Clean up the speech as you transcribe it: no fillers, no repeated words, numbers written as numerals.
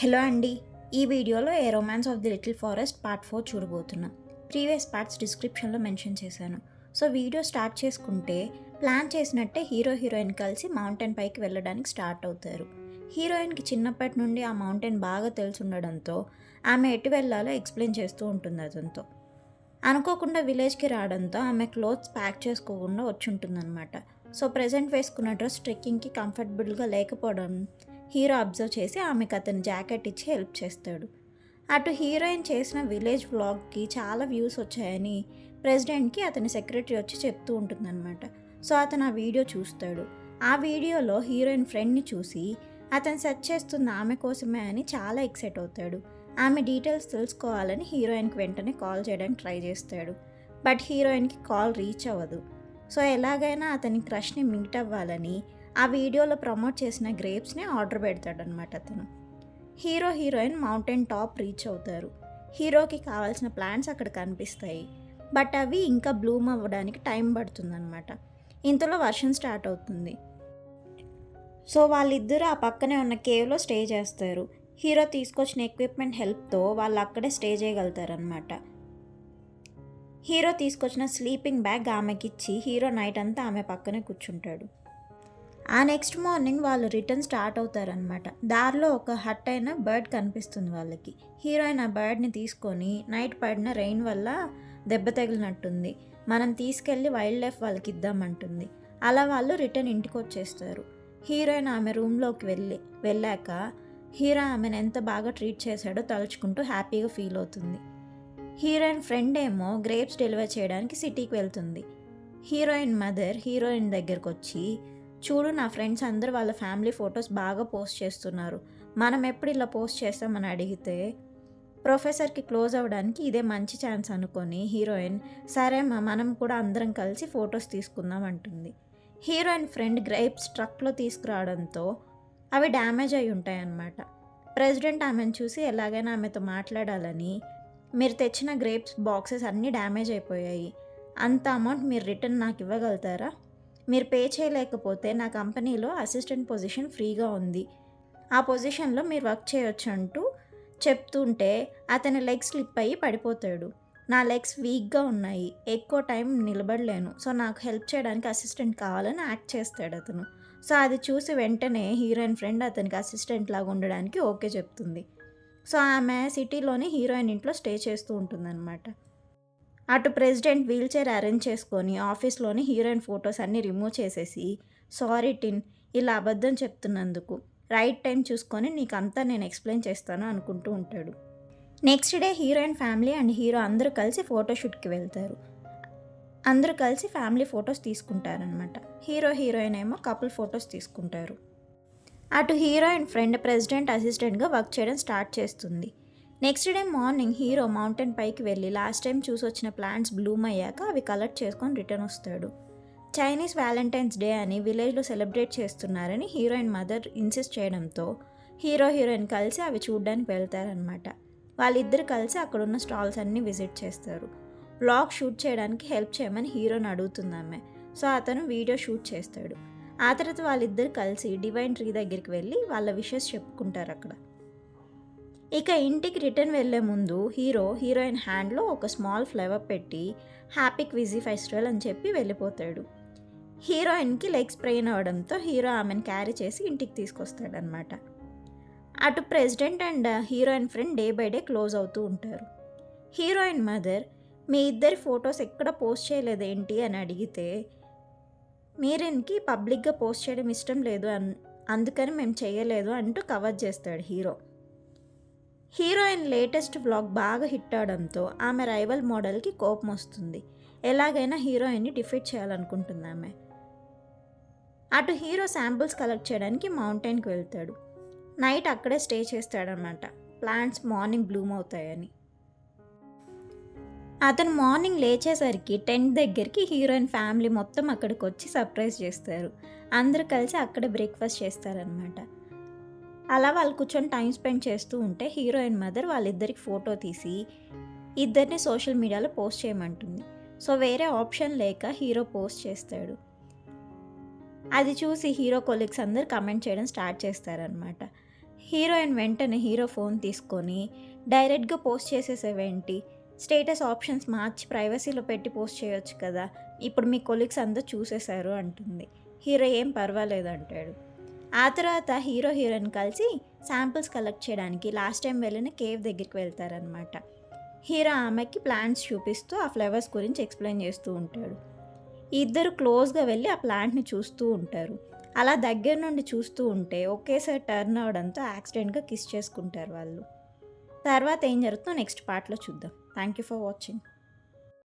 Hello అండి. ఈ వీడియోలో a romance of the little forest part 4 చూడబోతున్నాం. ప్రీవియస్ పార్ట్స్ డిస్క్రిప్షన్లో మెన్షన్ చేశాను. సో వీడియో స్టార్ట్ చేసుకుంటే ప్లాన్ చేసినట్టే హీరోయిన్ కలిసి మౌంటైన్ పైకి వెళ్ళడానికి స్టార్ట్ అవుతారు. హీరోయిన్కి చిన్నప్పటి నుండి ఆ మౌంటైన్ బాగా తెలిసి ఉండడంతో ఆమె ఎటు వెళ్ళాలో ఎక్స్ప్లెయిన్ చేస్తూ ఉంటుంది అతనితో. అనుకోకుండా విలేజ్కి రావడంతో ఆమె క్లోత్స్ ప్యాక్ చేసుకోకుండా వచ్చి ఉంటుందన్నమాట. సో ప్రెజెంట్ వేసుకున్న డ్రెస్ ట్రెక్కింగ్కి కంఫర్టబుల్గా లేకపోవడం హీరో అబ్జర్వ్ చేసి ఆమెకు అతని జాకెట్ ఇచ్చి హెల్ప్ చేస్తాడు. అటు హీరోయిన్ చేసిన విలేజ్ వ్లాగ్కి చాలా వ్యూస్ వచ్చాయని ప్రెసిడెంట్కి అతని సెక్రటరీ వచ్చి చెప్తూ ఉంటుందన్నమాట. సో అతను ఆ వీడియో చూస్తాడు. ఆ వీడియోలో హీరోయిన్ ఫ్రెండ్ని చూసి అతను సెర్చ్ చేస్తున్న ఆమె కోసమే అని చాలా ఎక్సైట్ అవుతాడు. ఆమె డీటెయిల్స్ తెలుసుకోవాలని హీరోయిన్కి వెంటనే కాల్ చేయడానికి ట్రై చేస్తాడు. బట్ హీరోయిన్కి కాల్ రీచ్ అవ్వదు. సో ఎలాగైనా అతని క్రష్ని మీట్ అవ్వాలని ఆ వీడియోలో ప్రమోట్ చేసిన గ్రేప్స్ని ఆర్డర్ పెడతాడనమాట అతను. హీరోయిన్ మౌంటైన్ టాప్ రీచ్ అవుతారు. హీరోకి కావాల్సిన ప్లాంట్స్ అక్కడ కనిపిస్తాయి. బట్ అవి ఇంకా బ్లూమ్ అవ్వడానికి టైం పడుతుందన్నమాట. ఇంతలో వర్షం స్టార్ట్ అవుతుంది. సో వాళ్ళిద్దరూ ఆ పక్కనే ఉన్న కేవ్లో స్టే చేస్తారు. హీరో తీసుకొచ్చిన ఎక్విప్మెంట్ హెల్ప్తో వాళ్ళు అక్కడే స్టే చేయగలుగుతారనమాట. హీరో తీసుకొచ్చిన స్లీపింగ్ బ్యాగ్ ఆమెకిచ్చి హీరో నైట్ అంతా ఆమె పక్కనే కూర్చుంటాడు. ఆ నెక్స్ట్ మార్నింగ్ వాళ్ళు రిటర్న్ స్టార్ట్ అవుతారనమాట. దారిలో ఒక హట్ అయిన బర్డ్ కనిపిస్తుంది వాళ్ళకి. హీరోయిన్ ఆ బర్డ్ని తీసుకొని నైట్ పడిన రెయిన్ వల్ల దెబ్బ తగిలినట్టుంది, మనం తీసుకెళ్ళి వైల్డ్ లైఫ్ వాళ్ళకి ఇద్దామంటుంది. అలా వాళ్ళు రిటర్న్ ఇంటికి వచ్చేస్తారు. హీరోయిన్ ఆమె రూమ్లోకి వెళ్ళాక హీరో ఆమెను ఎంత బాగా ట్రీట్ చేశాడో తలుచుకుంటూ హ్యాపీగా ఫీల్ అవుతుంది. హీరోయిన్ ఫ్రెండ్ ఏమో గ్రేప్స్ డెలివర్ చేయడానికి సిటీకి వెళ్తుంది. హీరోయిన్ మదర్ హీరోయిన్ దగ్గరకు వచ్చి, చూడు, నా ఫ్రెండ్స్ అందరూ వాళ్ళ ఫ్యామిలీ ఫొటోస్ బాగా పోస్ట్ చేస్తున్నారు, మనం ఎప్పుడు ఇలా పోస్ట్ చేస్తామని అడిగితే ప్రొఫెసర్కి క్లోజ్ అవ్వడానికి ఇదే మంచి ఛాన్స్ అనుకొని హీరోయిన్, సరే మనం కూడా అందరం కలిసి ఫొటోస్ తీసుకుందాం అంటుంది. హీరోయిన్ ఫ్రెండ్ గ్రేప్స్ ట్రక్లో తీసుకురావడంతో అవి డ్యామేజ్ అయి ఉంటాయన్నమాట. ప్రెసిడెంట్ ఆమెను చూసి ఎలాగైనా ఆమెతో మాట్లాడాలని, మీరు తెచ్చిన గ్రేప్స్ బాక్సెస్ అన్నీ డ్యామేజ్ అయిపోయాయి, అంత అమౌంట్ మీరు రిటర్న్ నాకు ఇవ్వగలుగుతారా, మీరు పే చేయలేకపోతే నా కంపెనీలో అసిస్టెంట్ పొజిషన్ ఫ్రీగా ఉంది, ఆ పొజిషన్లో మీరు వర్క్ చేయొచ్చు అంటూ చెప్తుంటే అతని లెగ్స్ స్లిప్ అయ్యి పడిపోతాడు. నా లెగ్స్ వీక్గా ఉన్నాయి, ఎక్కువ టైం నిలబడలేను, సో నాకు హెల్ప్ చేయడానికి అసిస్టెంట్ కావాలని యాక్ట్ చేస్తాడు అతను. సో అది చూసి వెంటనే హీరోయిన్ ఫ్రెండ్ అతనికి అసిస్టెంట్ లాగా ఉండడానికి ఓకే చెప్తుంది. సో ఆమె సిటీలోని హీరోయిన్ ఇంట్లో స్టే చేస్తూ ఉంటుందన్నమాట. అటు ప్రెసిడెంట్ వీల్ చైర్ అరేంజ్ చేసుకొని ఆఫీస్లోని హీరోయిన్ ఫొటోస్ అన్నీ రిమూవ్ చేసేసి, సారీ టిన్, ఇలా అబద్ధం చెప్తున్నందుకు, రైట్ టైం చూసుకొని నీకు అంతా నేను ఎక్స్ప్లెయిన్ చేస్తాను అనుకుంటూ ఉంటాడు. Next day heroine family and hero అందరూ కలిసి ఫోటోషూట్కి వెళ్తారు. అందరూ కలిసి ఫ్యామిలీ ఫొటోస్ తీసుకుంటారనమాట. హీరోయిన్ ఏమో కపుల్ ఫొటోస్ తీసుకుంటారు. అటు హీరోయిన్ ఫ్రెండ్ ప్రెసిడెంట్ అసిస్టెంట్గా వర్క్ చేయడం స్టార్ట్ చేస్తుంది. Next day morning hero mountain పైకి వెళ్ళి లాస్ట్ టైం చూసి వచ్చిన ప్లాంట్స్ బ్లూమ్ అయ్యాక అవి కలెక్ట్ చేసుకొని రిటర్న్ వస్తాడు. చైనీస్ వ్యాలంటైన్స్ డే అని విలేజ్లో సెలబ్రేట్ చేస్తున్నారని హీరోయిన్ మదర్ ఇన్సిస్ట్ చేయడంతో హీరోయిన్ కలిసి అవి చూడడానికి వెళ్తారనమాట. వాళ్ళిద్దరు కలిసి అక్కడున్న స్టాల్స్ అన్నీ విజిట్ చేస్తారు. వ్లాగ్ షూట్ చేయడానికి హెల్ప్ చేయమని హీరోని అడుగుతుంది ఆమె. సో అతను వీడియో షూట్ చేస్తాడు. ఆ తర్వాత వాళ్ళిద్దరు కలిసి డివైన్ ట్రీ దగ్గరికి వెళ్ళి వాళ్ళ విషెస్ చెప్పుకుంటారు అక్కడ. ఇక ఇంటికి రిటర్న్ వెళ్ళే ముందు హీరోయిన్ హ్యాండ్లో ఒక స్మాల్ ఫ్లవర్ పెట్టి హ్యాపీ క్విజీ ఫెస్టివల్ అని చెప్పి వెళ్ళిపోతాడు. హీరోయిన్కి లెగ్స్ స్ప్రెయిన్ అవ్వడంతో హీరో ఆమెను క్యారీ చేసి ఇంటికి తీసుకొస్తాడనమాట. అటు president and heroine friend day by day close అవుతూ ఉంటారు. హీరోయిన్ మదర్, మీ ఇద్దరి ఫొటోస్ ఎక్కడ పోస్ట్ చేయలేదేంటి అని అడిగితే, మీరెన్కి పబ్లిక్గా పోస్ట్ చేయడం ఇష్టం లేదు అందుకని మేము చేయలేదు అంటూ కవర్ చేస్తాడు హీరో. హీరోయిన్ లేటెస్ట్ వ్లాగ్ బాగా హిట్ అవడంతో ఆమె రైవల్ మోడల్కి కోపం వస్తుంది. ఎలాగైనా హీరోయిన్ని డిఫీట్ చేయాలనుకుంటుంది ఆమె. అటు హీరో శాంపుల్స్ కలెక్ట్ చేయడానికి మౌంటైన్కి వెళ్తాడు. నైట్ అక్కడే స్టే చేస్తాడనమాట, ప్లాంట్స్ మార్నింగ్ బ్లూమ్ అవుతాయని. అతను మార్నింగ్ లేచేసరికి టెంట్ దగ్గరికి హీరోయిన్ ఫ్యామిలీ మొత్తం అక్కడికి వచ్చి సర్ప్రైజ్ చేస్తారు. అందరూ కలిసి అక్కడే బ్రేక్ఫాస్ట్ చేస్తారనమాట. అలా వాళ్ళు కూర్చొని టైం స్పెండ్ చేస్తూ ఉంటే హీరోయిన్ మదర్ వాళ్ళిద్దరికి ఫోటో తీసి ఇద్దరిని సోషల్ మీడియాలో పోస్ట్ చేయమంటుంది. సో వేరే ఆప్షన్ లేక హీరో పోస్ట్ చేస్తాడు. అది చూసి హీరో కొలీగ్స్ అందరు కమెంట్ చేయడం స్టార్ట్ చేస్తారనమాట. హీరోయిన్ వెంటనే హీరో ఫోన్ తీసుకొని డైరెక్ట్గా పోస్ట్ చేసేసేవేంటి, స్టేటస్ ఆప్షన్స్ మార్చి ప్రైవసీలో పెట్టి పోస్ట్ చేయొచ్చు కదా, ఇప్పుడు మీ కొలీగ్స్ అందరూ చూసేశారు అంటుంది. హీరో ఏం పర్వాలేదు అంటాడు. ఆ తర్వాత హీరో హీరోయిన్ కలిసి శాంపిల్స్ కలెక్ట్ చేయడానికి లాస్ట్ టైం వెళ్ళిన కేవ్ దగ్గరికి వెళ్తారనమాట. హీరో ఆమెకి ప్లాంట్స్ చూపిస్తూ ఆ ఫ్లవర్స్ గురించి ఎక్స్ప్లెయిన్ చేస్తూ ఉంటాడు. ఇద్దరు క్లోజ్గా వెళ్ళి ఆ ప్లాంట్ని చూస్తూ ఉంటారు. అలా దగ్గర నుండి చూస్తూ ఉంటే ఒకేసారి టర్న్ అవడంతో యాక్సిడెంట్గా కిస్ చేసుకుంటారు వాళ్ళు. తర్వాత ఏం జరుగుతుందో నెక్స్ట్ పార్ట్లో చూద్దాం. Thank you for watching.